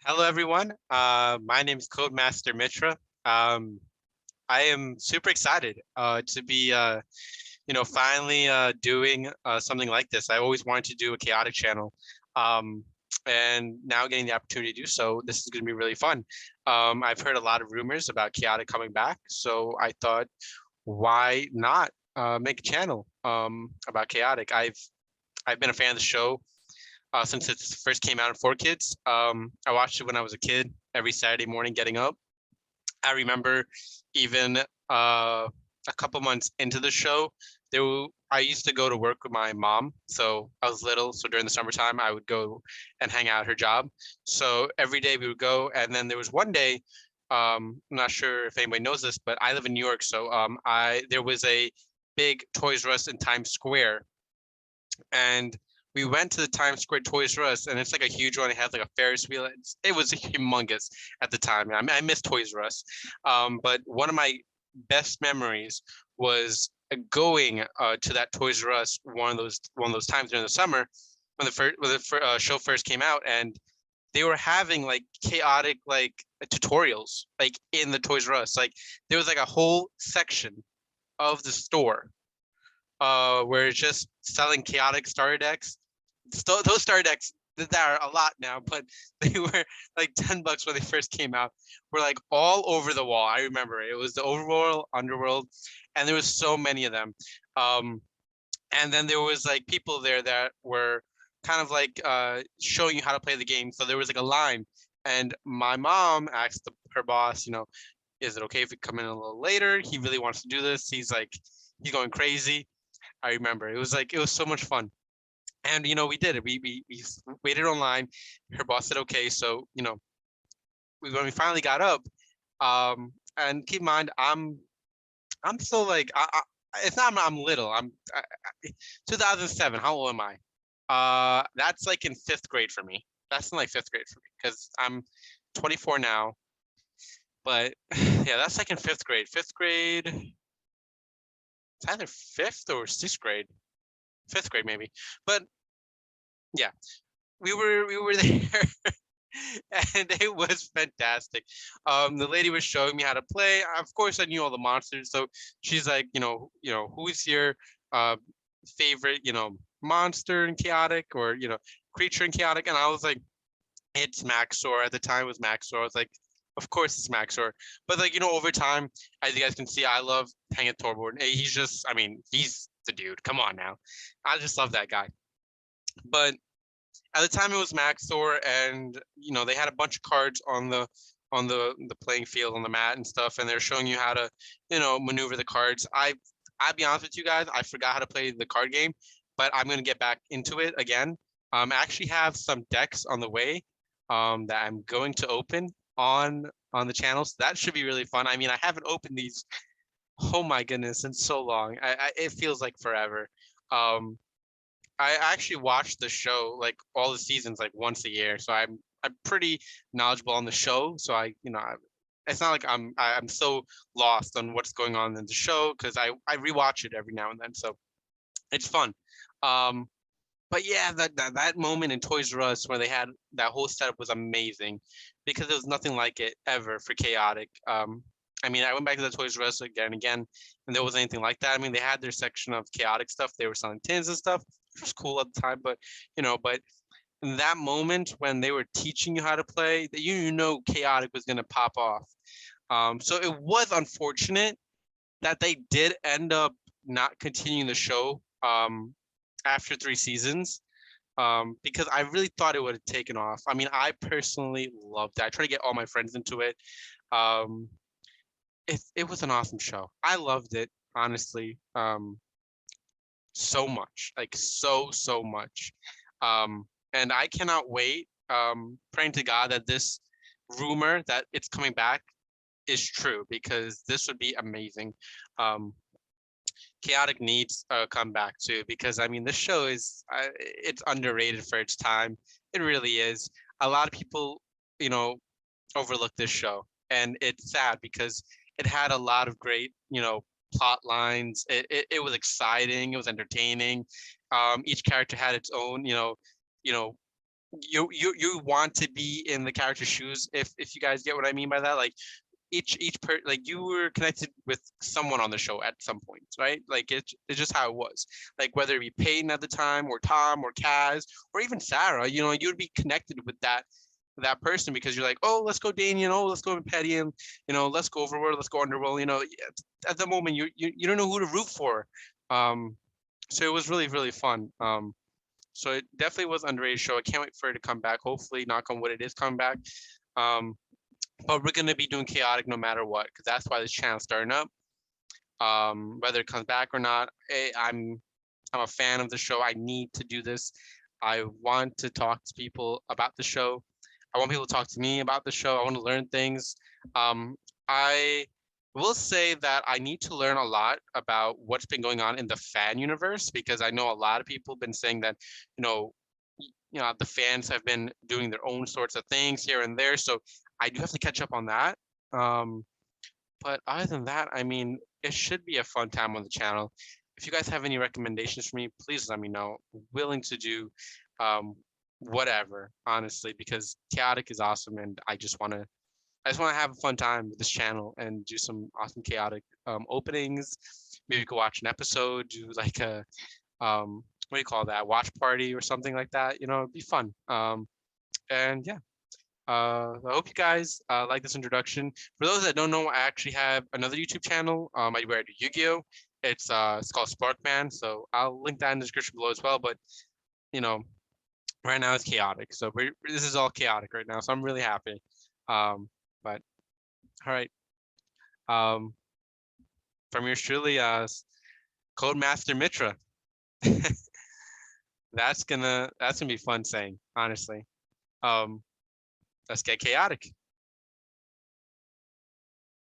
Hello, everyone. My name is Codemaster Mitra. Um, I am super excited to be, finally doing something like this. I always wanted to do a chaotic channel, um, and now getting the opportunity to do so, this is going to be really fun. I've heard a lot of rumors about chaotic coming back, so I thought, why not make a channel about chaotic? I've been a fan of the show since it first came out in 4Kids. I watched it when I was a kid every Saturday morning getting up. I remember even a couple months into the show, I used to go to work with my mom. So I was little. So during the summertime, I would go and hang out at her job. So every day we would go. And then there was one day, I'm not sure if anybody knows this, but I live in New York. So there was a big Toys R Us in Times Square, and we went to the Times Square Toys R Us, and it's like a huge one. It has like a Ferris wheel. It was humongous at the time. I mean, I miss Toys R Us, but one of my best memories was going to that Toys R Us one of those times during the summer when the show first came out, and they were having like chaotic like tutorials like in the Toys R Us. Like there was like a whole section of the store where it's just selling chaotic starter decks. Those starter decks that are a lot now, but they were like $10 when they first came out. Were like all over the wall. I remember it was the overworld, underworld, and there was so many of them. Um, and then there was like people there that were kind of like showing you how to play the game. So there was like a line, and my mom asked her boss, is it okay if we come in a little later? He really wants to do this. He's going crazy. I remember it was so much fun, and we did it. We waited online. Her boss said okay, so when we finally got up, and keep in mind I'm still like it's not I'm little. 2007. How old am I? That's like in fifth grade for me. That's in like fifth grade for me because I'm 24 now. But yeah, that's like in fifth grade. Fifth grade. It's either fifth or sixth grade. Fifth grade maybe. But yeah, we were there, and it was fantastic. The lady was showing me how to play. Of course, I knew all the monsters, so she's like, who's your uh, favorite, monster in chaotic, or creature in chaotic, and I was like, it's Maxor. At the time, it was Maxor. I was like, of course it's Maxor. But like, over time, as you guys can see, I love Hanging Thorborn. He's just, I mean, he's the dude. Come on now, I just love that guy. But at the time it was Maxor, and they had a bunch of cards on the playing field on the mat and stuff, and they're showing you how to maneuver the cards. I'll be honest with you guys, I forgot how to play the card game, but I'm gonna get back into it again. I actually have some decks on the way that I'm going to open on the channel, so that should be really fun. I mean, I haven't opened these, oh my goodness, in so long. It feels like forever. um I actually watch the show like all the seasons like once a year, so I'm pretty knowledgeable on the show. So it's not like I'm so lost on what's going on in the show because I rewatch it every now and then, so it's fun. Um, but yeah, that moment in Toys R Us where they had that whole setup was amazing because there was nothing like it ever for chaotic. I mean, I went back to the Toys R Us again and again, and there wasn't anything like that. I mean, they had their section of chaotic stuff. They were selling tins and stuff, which was cool at the time. But in that moment when they were teaching you how to play, that chaotic was going to pop off. So it was unfortunate that they did end up not continuing the show after 3 seasons, because I really thought it would have taken off. I mean, I personally loved it. I try to get all my friends into it. Um, it was an awesome show. I loved it, honestly, so much, like so much. And I cannot wait. Praying to God that this rumor that it's coming back is true, because this would be amazing. Um, Chaotic needs a comeback too, because I mean, this show is it's underrated for its time. It really is. A lot of people, you know, overlook this show, and it's sad because it had a lot of great, plot lines. It was exciting. It was entertaining. Each character had its own, you know, you want to be in the character's shoes, if you guys get what I mean by that. Like like you were connected with someone on the show at some point, right? Like it's just how it was. Like whether it be Peyton at the time, or Tom, or Kaz, or even Sarah, you'd be connected with that person because you're like, oh, let's go Daniel, oh, let's go Petty, and let's go Overworld, let's go Underworld. At the moment you don't know who to root for. Um, so it was really really fun. So it definitely was an underrated show. I can't wait for it to come back. Hopefully, knock on wood, it is coming back. Um, but we're gonna be doing chaotic no matter what, because that's why this channel's starting up. Whether it comes back or not, I'm a fan of the show. I need to do this. I want to talk to people about the show. I want people to talk to me about the show. I want to learn things. I will say that I need to learn a lot about what's been going on in the fan universe, because I know a lot of people have been saying that, you know, the fans have been doing their own sorts of things here and there. So I do have to catch up on that. Um, but other than that, I mean, it should be a fun time on the channel. If you guys have any recommendations for me, please let me know. I'm willing to do um, whatever, honestly, because chaotic is awesome, and I just want to have a fun time with this channel and do some awesome chaotic openings. Maybe go watch an episode, do like a what do you call that? Watch party or something like that. It'd be fun. And yeah, I hope you guys like this introduction. For those that don't know, I actually have another YouTube channel. I wear Yu-Gi-Oh. It's called Sparkman, so I'll link that in the description below as well. But you know, right now it's chaotic, so this is all chaotic right now. So I'm really happy. But all right, um, from yours truly, Codemaster Mitra. That's gonna be fun saying, honestly. Um, let's get chaotic.